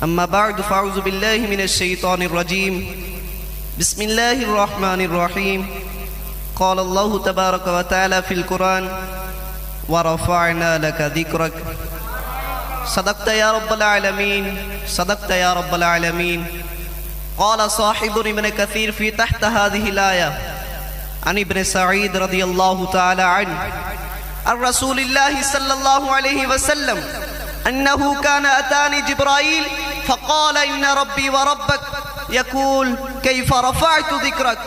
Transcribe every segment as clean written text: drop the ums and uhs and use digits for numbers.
أما بعد فأعوذ بالله من الشيطان الرجيم بسم الله الرحمن الرحيم قال الله تبارك وتعالى في القرآن ورفعنا لك ذكرك صدقت يا رب العالمين صدقت يا رب العالمين. قال صاحب ابن كثير في تحت هذه الآية عن ابن سعيد رضي الله تعالى عنه عن رسول الله صلى الله عليه وسلم أنه كان أتاني جبرائيل فقال إن ربي وربك يقول كيف رفعت ذكرك؟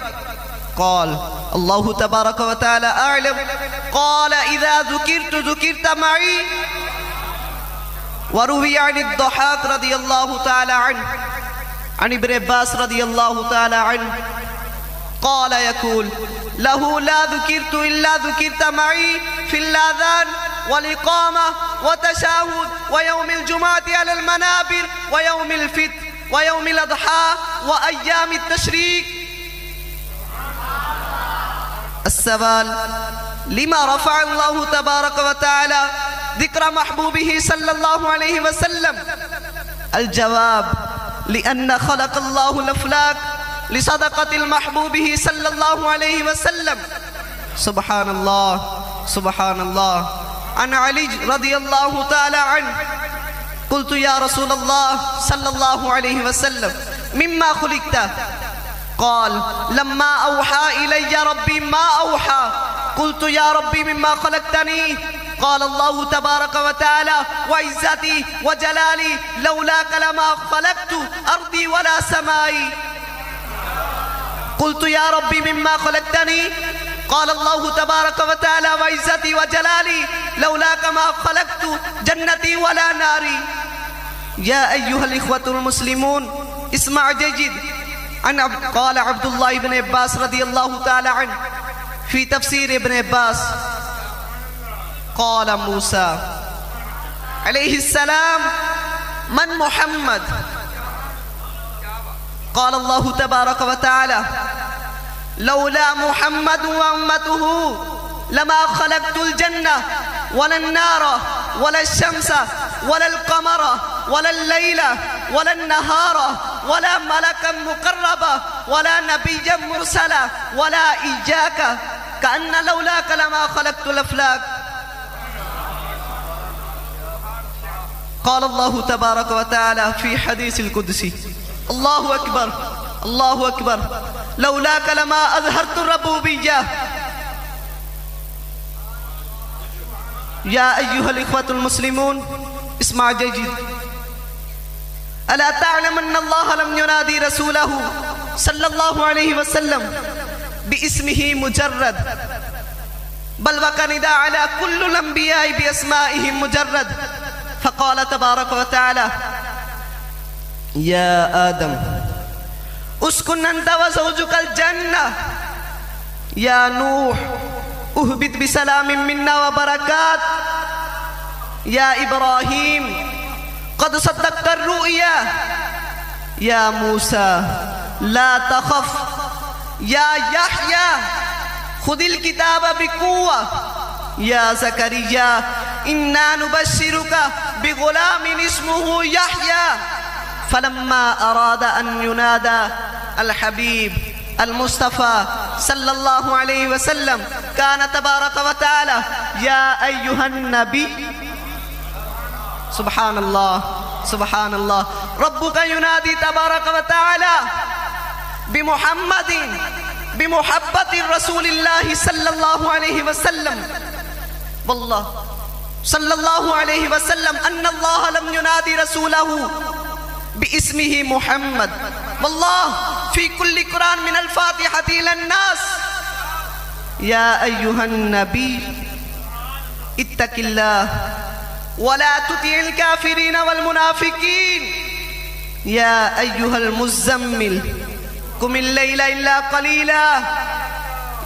قال الله تبارك وتعالى أعلم. قال إذا ذكرت معي. وروي عن الضحاك رضي الله تعالى عنه عن ابن عباس رضي الله تعالى عنه قال يقول له لا ذكرت إلا ذكرت معي في الأذان والإقامة وتشهد ويوم الجمعة على المنابر ويوم الفطر ويوم الأضحى وأيام التشريق. السؤال لما رفع الله تبارك وتعالى ذكر محبوبه صلى الله عليه وسلم؟ الجواب لأن خلق الله الأفلاك لصدقة المحبوبه صلى الله عليه وسلم. سبحان الله سبحان الله. عن علي رضي الله تعالى عنه قلت يا رسول الله صلى الله عليه وسلم مما خلقت؟ قال لما أوحى إلي ربي ما أوحى. قلت يا ربي مما خلقتني؟ قال الله تبارك وتعالى وعزتي وجلالي لولاك لما خلقت أرضي ولا سمائي. قلت يا ربي مما خلقتني؟ قال الله تبارك وتعالى وعزتي وجلالي لولاك ما خلقت جنتي ولا ناري. يا أيها الإخوة المسلمون اسمع جيد. قال عبد الله بن عباس رضي الله تعالى عنه في تفسير ابن عباس قال موسى عليه السلام من محمد؟ قال الله تبارك وتعالى لولا محمد وأمته لما خلقت الجنة ولا النار ولا الشمس ولا القمر ولا الليل ولا النهار ولا ملكا مقربا ولا نبيا مرسلا ولا إياك كأن لولاك لما خلقت الأفلاك. قال الله تبارك وتعالى في حديث القدسي الله أكبر الله أكبر لولاك لما أظهرت الربوبية. يا أيها الإخوة المسلمون اسمع جيد. ألا تعلم أن الله لم ينادي رسوله صلى الله عليه وسلم باسمه مجرد بل وكان على كل الأنبياء بأسمائهم مجرد. فقال تبارك وتعالى يا آدم اسكن أنت وزوجك الجنة. يا نوح اهبط بسلام منا وبركات. يا إبراهيم قد صدقت الرؤيا. يا موسى لا تخف. يا يحيى خذ الكتاب بقوة. يا زكريا إنا نبشرك بغلام اسمه يحيى. فلما أراد أن ينادى الحبيب المصطفى صلى الله عليه وسلم كان تبارك وتعالى يا أيها النبي. سبحان الله سبحان الله. ربك ينادي تبارك وتعالى بمحمد بمحبة رسول الله صلى الله عليه وسلم. والله صلى الله عليه وسلم أن الله لم ينادي رسوله باسمه محمد. والله في كل قرآن من الفاتحة إلى الناس يا أيها النبي اتق الله ولا تطع الكافرين والمنافقين. يا أيها المزمل قم الليل إلا قليلا.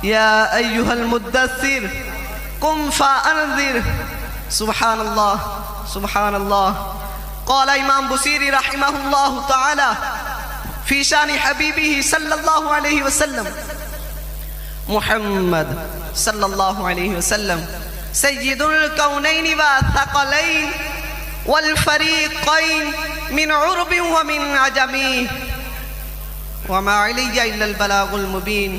يا أيها المدثر قم فأنذر. سبحان الله سبحان الله. قال إمام بصيري رحمه الله تعالى في شان حبيبه صلى الله عليه وسلم محمد صلى الله عليه وسلم سيد الكونين والثقلين والفريقين من عرب ومن عجم وما علي إلا البلاغ المبين